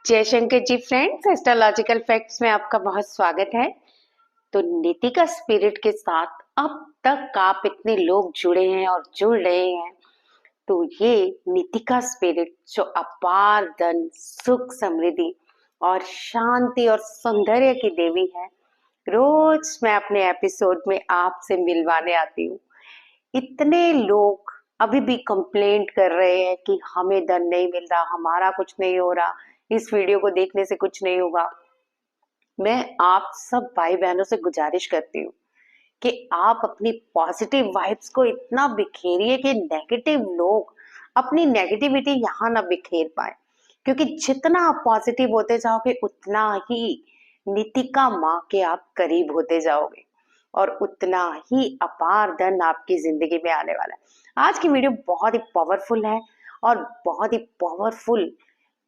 जयशंकर जी friends, astrological facts में आपका बहुत स्वागत है। तो नीतिका स्पिरिट के साथ अब तक आप इतने लोग जुड़े हैं और जुड़ रहे हैं। तो ये नीतिका स्पिरिट जो अपार धन, सुख, समृद्धि और शांति और सौंदर्य की देवी है, रोज मैं अपने एपिसोड में आपसे मिलवाने आती हूँ। इतने लोग अभी भी कंप्लेंट कर रहे हैं कि हमें धन नहीं मिल रहा, हमारा कुछ नहीं हो रहा, इस वीडियो को देखने से कुछ नहीं होगा। मैं आप सब भाई बहनों से गुजारिश करती हूँ कि आप अपनी पॉजिटिव वाइब्स को इतना बिखेरिए कि नेगेटिव लोग अपनी नेगेटिविटी यहाँ ना बिखेर पाए, क्योंकि जितना आप पॉजिटिव होते जाओगे उतना ही नीतिका माँ के आप करीब होते जाओगे और उतना ही अपार धन आपकी जिंदगी में आने वाला है। आज की वीडियो बहुत ही पावरफुल है और बहुत ही पावरफुल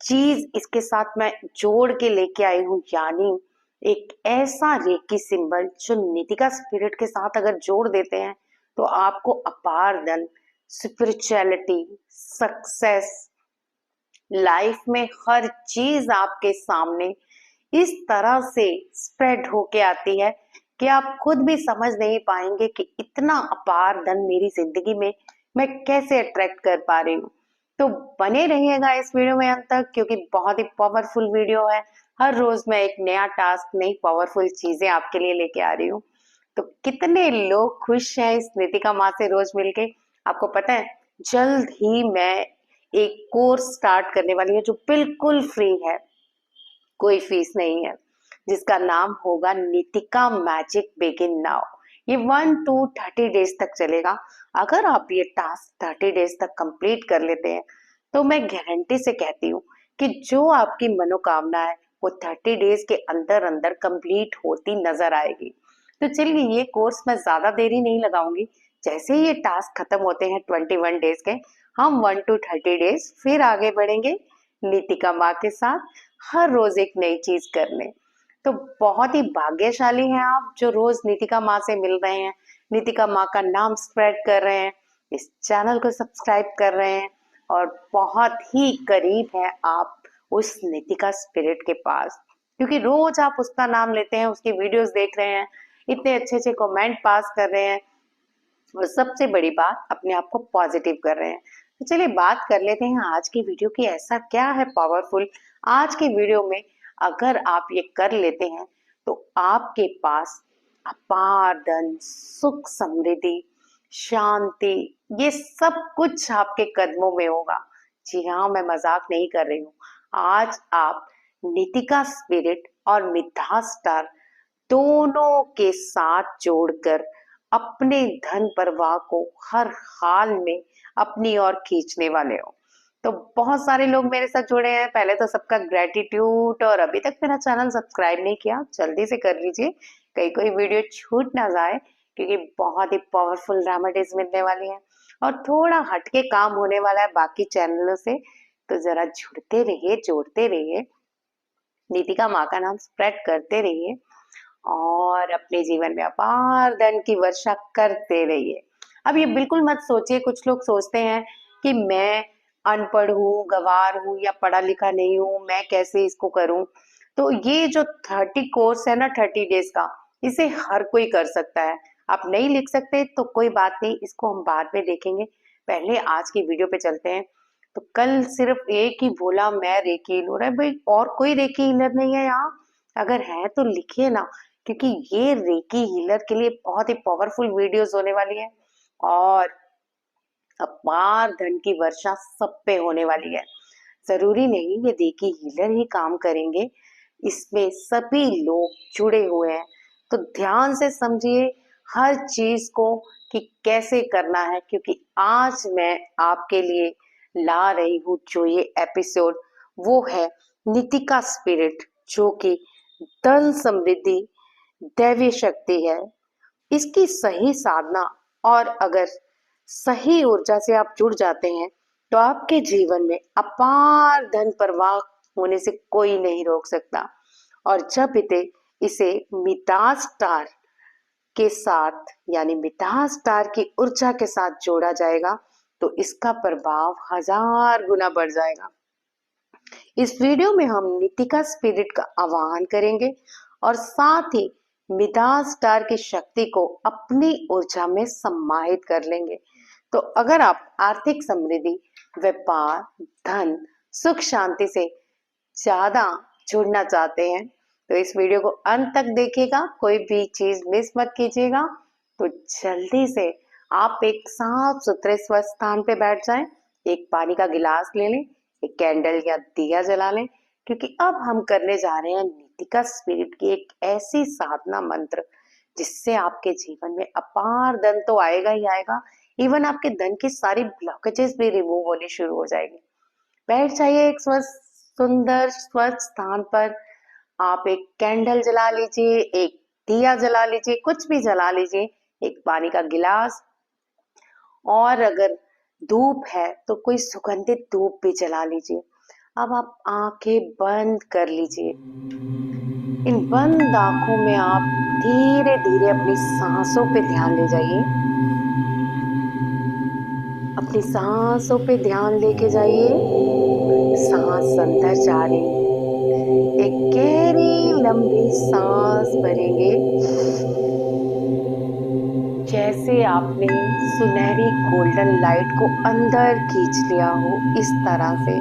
चीज इसके साथ मैं जोड़ के लेके आई हूँ, यानी एक ऐसा रेकी सिंबल जो नीतिका स्पिरिट के साथ अगर जोड़ देते हैं तो आपको अपार धन, स्पिरिचुअलिटी, सक्सेस, लाइफ में हर चीज आपके सामने इस तरह से स्प्रेड होके आती है कि आप खुद भी समझ नहीं पाएंगे कि इतना अपार धन मेरी जिंदगी में मैं कैसे अट्रैक्ट कर पा रही हूँ। तो बने रहिएगा इस वीडियो में अंत तक, क्योंकि बहुत ही पावरफुल वीडियो है। हर रोज मैं एक नया टास्क, नई पावरफुल चीजें आपके लिए लेके आ रही हूँ। तो कितने लोग खुश हैं इस नीतिका माँ से रोज मिलके। आपको पता है, जल्द ही मैं एक कोर्स स्टार्ट करने वाली हूँ जो बिल्कुल फ्री है, कोई फीस नहीं है, जिसका नाम होगा नीतिका मैजिक बिगिन नाउ। ये 1 to 30 डेज तक चलेगा। अगर आप ये टास्क 30 डेज तक कंप्लीट कर लेते हैं तो मैं गारंटी से कहती हूँ कि जो आपकी मनोकामना है वो 30 डेज के अंदर अंदर कंप्लीट होती नजर आएगी। तो चलिए, ये कोर्स मैं ज्यादा देरी नहीं लगाऊंगी। जैसे ही ये टास्क खत्म होते हैं 21 डेज के, हम 1 to 30 डेज फिर आगे बढ़ेंगे नीतिका माँ के साथ, हर रोज एक नई चीज करने। तो बहुत ही भाग्यशाली हैं आप जो रोज नीतिका माँ से मिल रहे हैं, नीतिका माँ का नाम स्प्रेड कर रहे हैं, इस चैनल को सब्सक्राइब कर रहे हैं और बहुत ही करीब है आप उस नीतिका स्पिरिट के पास, क्योंकि रोज आप उसका नाम लेते हैं, उसकी वीडियोस देख रहे हैं, इतने अच्छे अच्छे कमेंट पास कर रहे हैं और सबसे बड़ी बात, अपने आप को पॉजिटिव कर रहे हैं। तो चलिए बात कर लेते हैं आज की वीडियो की, ऐसा क्या है पावरफुल आज की वीडियो में। अगर आप ये कर लेते हैं तो आपके पास अपार धन, सुख, समृद्धि, शांति, ये सब कुछ आपके कदमों में होगा। जी हाँ, मैं मजाक नहीं कर रही हूँ। आज आप नीतिका स्पिरिट और मिथास स्टार दोनों के साथ जोड़कर अपने धन प्रवाह को हर हाल में अपनी ओर खींचने वाले हो। तो बहुत सारे लोग मेरे साथ जुड़े हैं, पहले तो सबका ग्रेटिट्यूड। और अभी तक मेरा चैनल सब्सक्राइब नहीं किया, जल्दी से कर लीजिए, कहीं कोई वीडियो छूट ना जाए, क्योंकि बहुत ही पावरफुल रेमेडीज मिलने वाली है और थोड़ा हटके काम होने वाला है बाकी चैनलों से। तो जरा जुड़ते रहिए, जोड़ते रहिए, नीतिका माँ का नाम स्प्रेड करते रहिए और अपने जीवन में अपार धन की वर्षा करते रहिए। अब ये बिल्कुल मत सोचिए, कुछ लोग सोचते हैं कि मैं अनपढ़ हूँ, गवार हूँ या पढ़ा लिखा नहीं हूँ, मैं कैसे इसको करूँ। तो ये जो 30 कोर्स है ना, 30 डेज का, इसे हर कोई कर सकता है। आप नहीं लिख सकते तो कोई बात नहीं, इसको हम बाद में देखेंगे, पहले आज की वीडियो पे चलते हैं। तो कल सिर्फ एक ही बोला मैं रेकी हीलर है भाई, और कोई रेकी हीलर नहीं है यहाँ? अगर है तो लिखिए ना, क्योंकि ये रेकी हीलर के लिए बहुत ही पावरफुल वीडियोस होने वाली है और अपार धन की वर्षा सब पे होने वाली है। जरूरी नहीं ये रेकी हीलर ही काम करेंगे, इसमें सभी लोग जुड़े हुए हैं। तो ध्यान से समझिए हर चीज को कि कैसे करना है, क्योंकि आज मैं आपके लिए ला रही हूँ जो ये एपिसोड, वो है नीतिका स्पिरिट, जो कि धन, समृद्धि, दैवी शक्ति है। इसकी सही साधना और अगर सही ऊर्जा से आप जुड़ जाते हैं तो आपके जीवन में अपार धन प्रवाह होने से कोई नहीं रोक सकता। और जब इसे मिताज स्टार के साथ, यानी मिताज स्टार की ऊर्जा के साथ जोड़ा जाएगा तो इसका प्रभाव 1000 गुना बढ़ जाएगा। इस वीडियो में हम नीतिका स्पिरिट का आह्वान करेंगे और साथ ही मिडास स्टार की शक्ति को अपनी ऊर्जा में सम्माहित कर लेंगे। तो अगर आप आर्थिक समृद्धि, व्यापार, धन, सुख शांति से ज्यादा जुड़ना चाहते हैं तो इस वीडियो को अंत तक देखिएगा, कोई भी चीज मिस मत कीजिएगा। तो जल्दी से आप एक साफ सुथरे स्वस्थ स्थान पे बैठ जाएं, एक पानी का गिलास ले लें, एक कैंडल या दिया जला लें, क्योंकि अब हम करने जा रहे हैं नीतिका स्पिरिट की एक ऐसी साधना मंत्र जिससे आपके जीवन में अपार धन तो आएगा ही आएगा, इवन आपके धन की सारी ब्लॉकेजेस भी रिमूव होने शुरू हो जाएंगे। बैठ जाइए एक स्वस्थ सुंदर स्वच्छ स्थान पर। आप एक कैंडल जला लीजिए, एक दिया जला लीजिए, कुछ भी जला लीजिए, एक पानी का गिलास, और अगर धूप है तो कोई सुगंधित धूप भी जला लीजिए। अब आप आंखें बंद कर लीजिए। इन बंद आंखों में आप धीरे धीरे अपनी सांसों पे ध्यान ले जाइए। अपनी सांसों पे ध्यान लेके जाइए। सांस अंदर जा रही है, एक गहरी लंबी सांस भरेंगे, जैसे आपने सुनहरी गोल्डन लाइट को अंदर खींच लिया हो। इस तरह से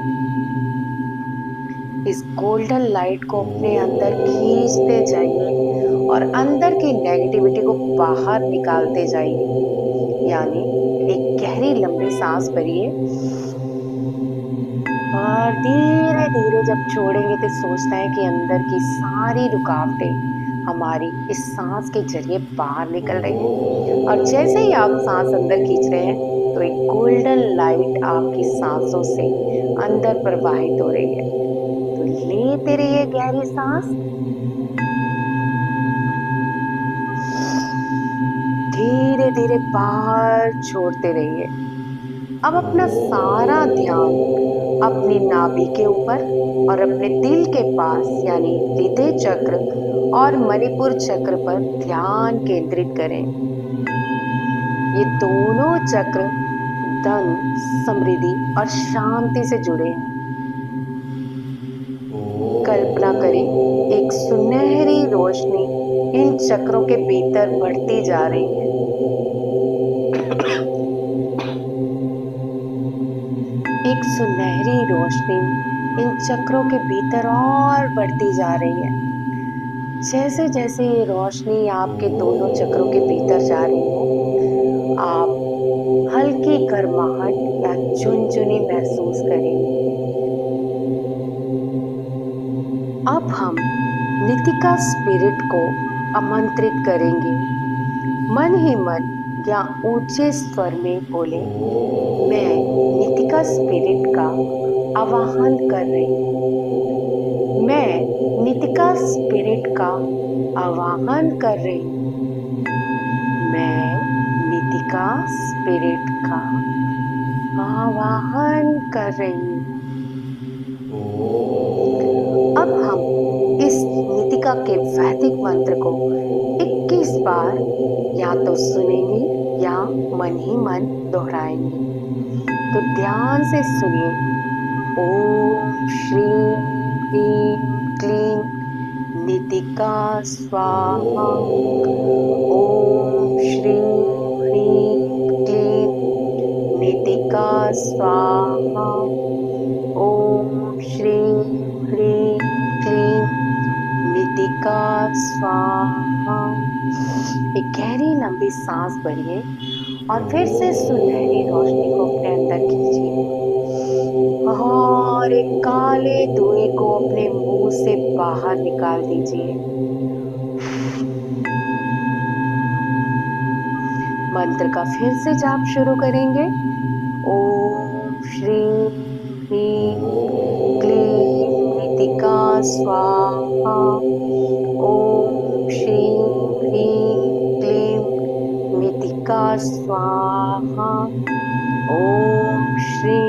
इस गोल्डन लाइट को अपने अंदर खींचते जाइए और अंदर की नेगेटिविटी को बाहर निकालते जाइए। यानी एक गहरी लंबी सांस भरिए और धीरे धीरे जब छोड़ेंगे तो सोचना है कि अंदर की सारी रुकावटें हमारी इस सांस के जरिए बाहर निकल रही है। और जैसे ही आप सांस अंदर खींच रहे हैं तो एक गोल्डन लाइट आपकी सांसों से अंदर प्रवाहित हो रही है। तो लेते रहिए गहरी सांस, धीरे धीरे बाहर छोड़ते रहिए। अब अपना सारा ध्यान अपनी नाभि के ऊपर और अपने दिल के पास यानी हृदय चक्र और मणिपुर चक्र पर ध्यान केंद्रित करें। ये दोनों चक्र धन, समृद्धि और शांति से जुड़े हैं। कल्पना करें एक सुनहरी रोशनी इन चक्रों के भीतर बढ़ती जा रही है। एक सुनहरी रोशनी इन चक्रों के भीतर और बढ़ती जा रही है। जैसे जैसे ये रोशनी आपके दोनों चक्रों के भीतर जा रही हो, आप हल्की गर्माहट या चुनचुनी महसूस करेंगे। अब हम नीतिका स्पिरिट को आमंत्रित करेंगे। मन ही मन या ऊंचे स्वर में बोले, मैं नीतिका स्पिरिट का आवाहन कर रही हूँ। मैं नीतिका स्पिरिट का आवाहन कर रही हूँ। मैं नीतिका स्पिरिट का आवाहन कर रही हूँ। अब हम इस नीतिका के वैदिक मंत्र को 21 बार या तो सुनेंगे या मन ही मन दोहराएंगे। तो ध्यान से सुनिए। ओम श्री ह्रीं क्लीं नीतिका स्वाहा। ओम श्री ह्रीं क्लीं नीतिका स्वाहा। ओम श्री ह्रीं क्लीं नीतिका स्वाहा। एक गहरी लंबी सांस भरिए और फिर से सुनहरी रोशनी को अपने अंदर खींचिए और एक काले धुएं को अपने मुंह से बाहर निकाल दीजिए। मंत्र का फिर से जाप शुरू करेंगे। ओम श्री ह्रीं क्लीं नीतिका स्वाहा। ओम श्री ह्रीं क्लीं नीतिका स्वाहा। ओम श्री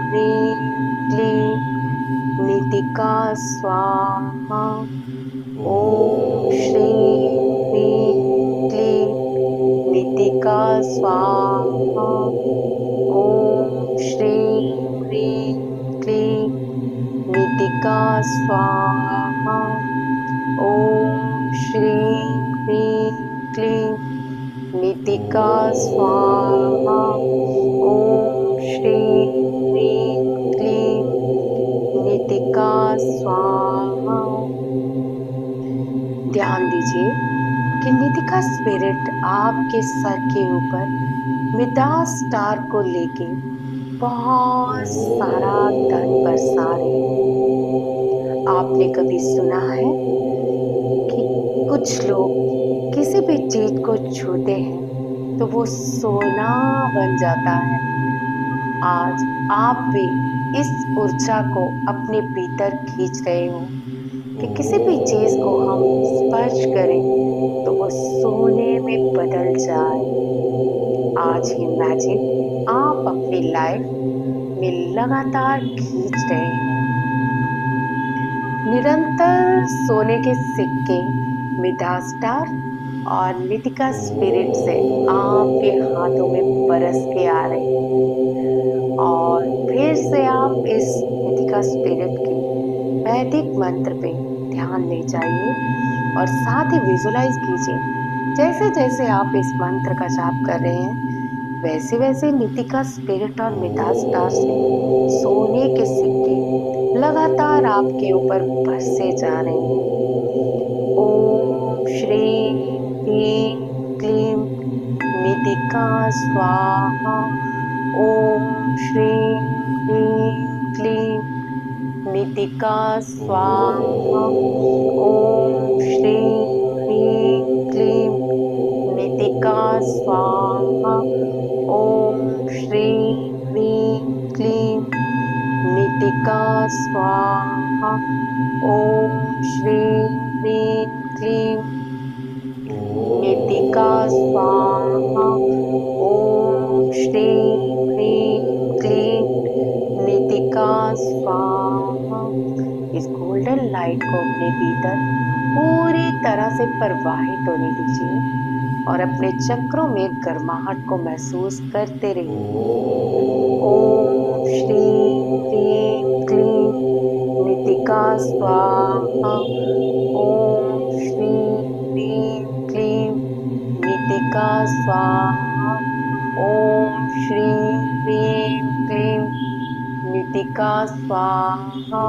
ह्रीं क्लीं नीतिका स्वाहा। ओम श्री ह्रीं क्लीं नीतिका स्वाहा। ओम श्री ह्रीं क्लीं स्वाहा। ओम श्रीं ह्रीं क्लीं नितिका स्वाहा। ओम श्रीं ह्रीं क्लीं नितिका स्वाहा। ध्यान दीजिए कि नितिका स्पिरिट आपके सर के ऊपर मिडास स्टार को लेके बहुत सारा धन बरसा रही है। आपने कभी सुना है कि कुछ लोग किसी भी चीज को छूते हैं तो वो सोना बन जाता है। आज आप भी इस ऊर्जा को अपने भीतर खींच रहे हो कि किसी भी चीज को हम स्पर्श करें तो वो सोने में बदल जाए। आज ही मैजिक आप अपनी लाइफ में लगातार खींच रहे हैं। निरंतर सोने के सिक्के मिडास स्टार और नितिका स्पिरिट से आपके हाथों में बरस के आ रहे हैं। और फिर से आप इस नितिका स्पिरिट के वैदिक मंत्र पे ध्यान ले जाइए और साथ ही विजुलाइज कीजिए जैसे जैसे आप इस मंत्र का जाप कर रहे हैं वैसे वैसे नितिका स्पिरिट और मिडास स्टार से सोने के सिक्के लगातार आपके ऊपर बरसे जा रहे हैं। ओम श्रीं ह्रीं क्लीं नितिका स्वाहा। ओम श्रीं ह्रीं क्लीं नितिका स्वाहा। ओम श्रीं ह्रीं क्लीं नितिका स्वाहा। ओम श्रीं ह्रीं क्लीं नितिका स्वाहा। ओम श्रीं ह्रीं क्लीं नितिका स्वाहा। ओम श्रीं ह्रीं क्लीं नितिका स्वाहा। इस गोल्डन लाइट को अपने भीतर पूरी तरह से प्रवाहित होने दीजिए और अपने चक्रों में गर्माहट को महसूस करते रहिए। ओम श्रीं ह्रीं क्लीं नितिका स्वाहा। ओम श्रीं ह्रीं क्लीं नितिका स्वाहा। ओम श्रीं ह्रीं क्लीं नितिका स्वाहा।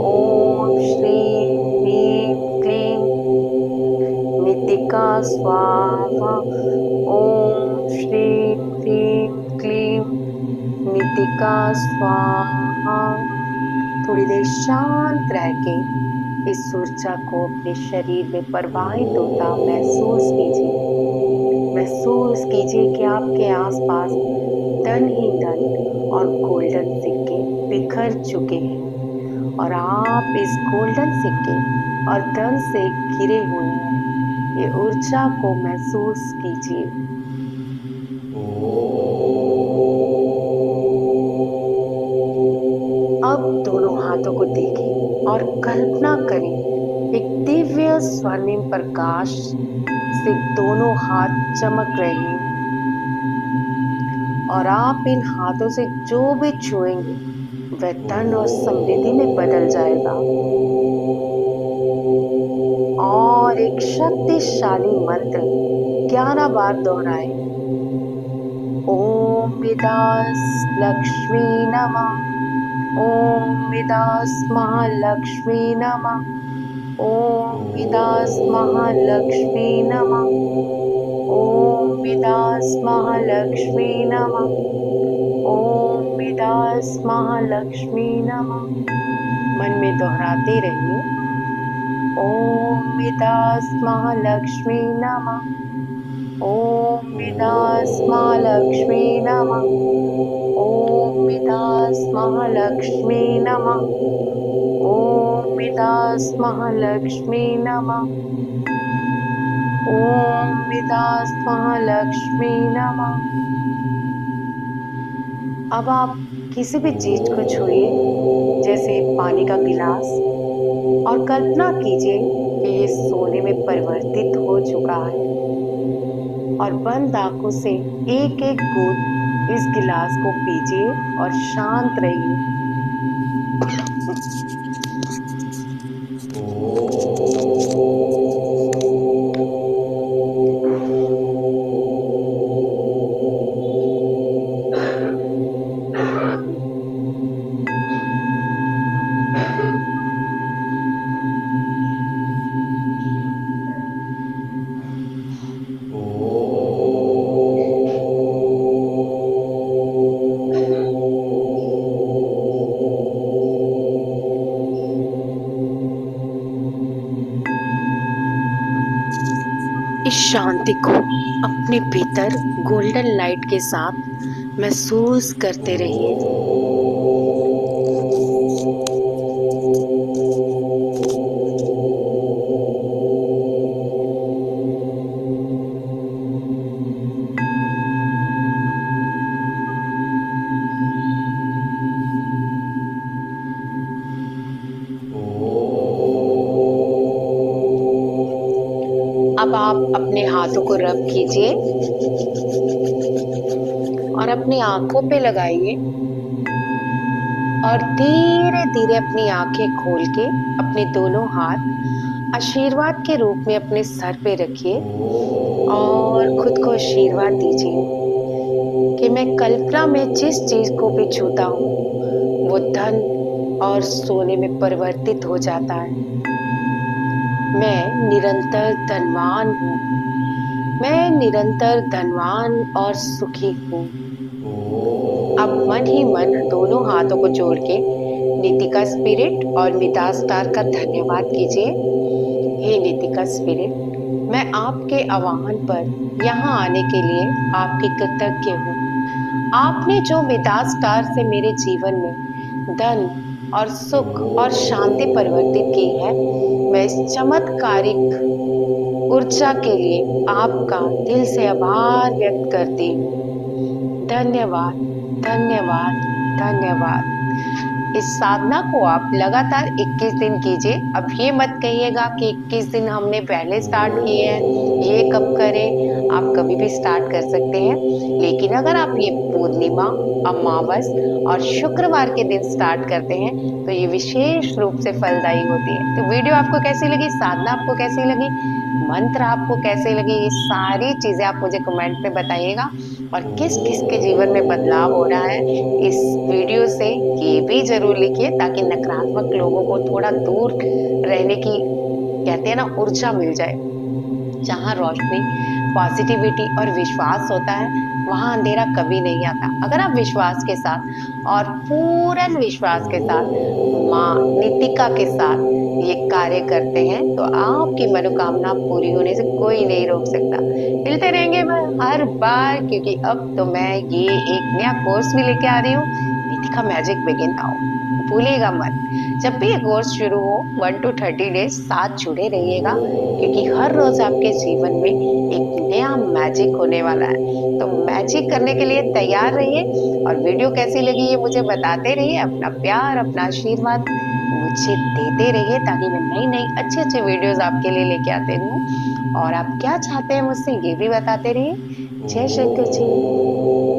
ओम श्रीं ह्रीं क्लीं नितिका स्वाहा। ओम श्रीं ह्रीं क्लीं नितिका स्वाहा। थोड़ी देर शांत रह के इस ऊर्जा को अपने शरीर में प्रवाहित होता महसूस कीजिए। महसूस कीजिए कि आपके आसपास धन ही धन और गोल्डन सिक्के बिखर चुके हैं और आप इस गोल्डन सिक्के और धन से घिरे हुए हैं। ये ऊर्जा को महसूस कीजिए। अब दोनों हाथों को देखें और कल्पना करें एक दिव्य स्वर्णिम प्रकाश से दोनों हाथ चमक रहे हैं और आप इन हाथों से जो भी छुएंगे वह धन और समृद्धि में बदल जाएगा। और एक शक्तिशाली मंत्र 11 बार दोहराएं। ओम मिदास लक्ष्मी नमः। ओम मिदास महालक्ष्मी नमः। ओम मिदास महालक्ष्मी नमः। ओम मिदास महालक्ष्मी नमः। ओम मिदास महालक्ष्मी नमः। मन में दोहराते रहिए। ओम मिदास महालक्ष्मी नमः। ओम मिदास महालक्ष्मी नमः। ओम मिदास महालक्ष्मी नमः। ओम मिदास महालक्ष्मी नमः। ओम मिदास महालक्ष्मी नमः। अब आप किसी भी चीज को छुइए जैसे पानी का गिलास और कल्पना कीजिए कि ये सोने में परिवर्तित हो चुका है और बंद आंखों से एक एक घूंट इस गिलास को पीजिए और शांत रहिए। शांति को अपने भीतर गोल्डन लाइट के साथ महसूस करते रहिए। अब आप अपने हाथों को रब कीजिए और अपनी आंखों पे लगाइए और धीरे धीरे अपनी आंखें खोल के अपने दोनों हाथ आशीर्वाद के रूप में अपने सर पे रखिए और खुद को आशीर्वाद दीजिए कि मैं कल्पना में जिस चीज को भी छूता हूँ वो धन और सोने में परिवर्तित हो जाता है। मैं निरंतर धनवान हूँ। मैं निरंतर धनवान और सुखी हूँ। अब मन ही मन दोनों हाथों को जोड़ के नीतिका स्पिरिट और मिदास स्टार का धन्यवाद कीजिए। हे नीतिका स्पिरिट, मैं आपके आह्वान पर यहाँ आने के लिए आपकी कृतज्ञ हूँ। आपने जो मिदास स्टार से मेरे जीवन में धन और सुख और शांति परिवर्तित की है, मैं इस चमत्कारिक ऊर्जा के लिए आपका दिल से आभार व्यक्त करती हूँ। धन्यवाद, धन्यवाद, धन्यवाद। इस साधना को आप लगातार 21 दिन कीजिए। अब ये मत कहिएगा कि 21 दिन हमने पहले स्टार्ट किए हैं, ये कब करें। आप कभी भी स्टार्ट कर सकते हैं, लेकिन अगर आप ये पूर्णिमा, अमावस और शुक्रवार के दिन स्टार्ट करते हैं तो ये विशेष रूप से फलदायी होती है। तो वीडियो आपको कैसी लगी, साधना आपको कैसी लगी, मंत्र आपको कैसे लगे, ये सारी चीजें आप मुझे कमेंट में बताइएगा। और किस किस के जीवन में बदलाव हो रहा है इस वीडियो से, ये भी जरूर लिखिए, ताकि नकारात्मक लोगों को थोड़ा दूर रहने की, कहते हैं ना, ऊर्जा मिल जाए। जहाँ रोशनी, पॉजिटिविटी और विश्वास होता है, वहाँ अंधेरा कभी नहीं आता। अगर आप विश्वास के साथ और पूर्ण विश्वास के साथ माँ नीतिका के साथ ये कार्य करते हैं तो आपकी मनोकामना पूरी होने से कोई नहीं रोक सकता। मिलते रहेंगे हर बार, क्योंकि अब तो मैं ये एक नया कोर्स भी लेके आ रही हूँ, नीतिका मैजिक बिगिन नाउ। भूलिएगा मत, जब भी ये कोर्स शुरू हो 1 to 30 डेज साथ जुड़े रहिएगा, क्योंकि हर रोज आपके जीवन में एक नया मैजिक होने वाला है। तो मैजिक करने के लिए तैयार रहिए और वीडियो कैसी लगी ये मुझे बताते रहिए। अपना प्यार, अपना आशीर्वाद मुझे देते रहिए, ताकि मैं नई नई अच्छे अच्छे वीडियोस आपके लिए लेके आते रहूं। और आप क्या चाहते हैं मुझसे ये भी बताते रहिए। जय श्री कृष्ण।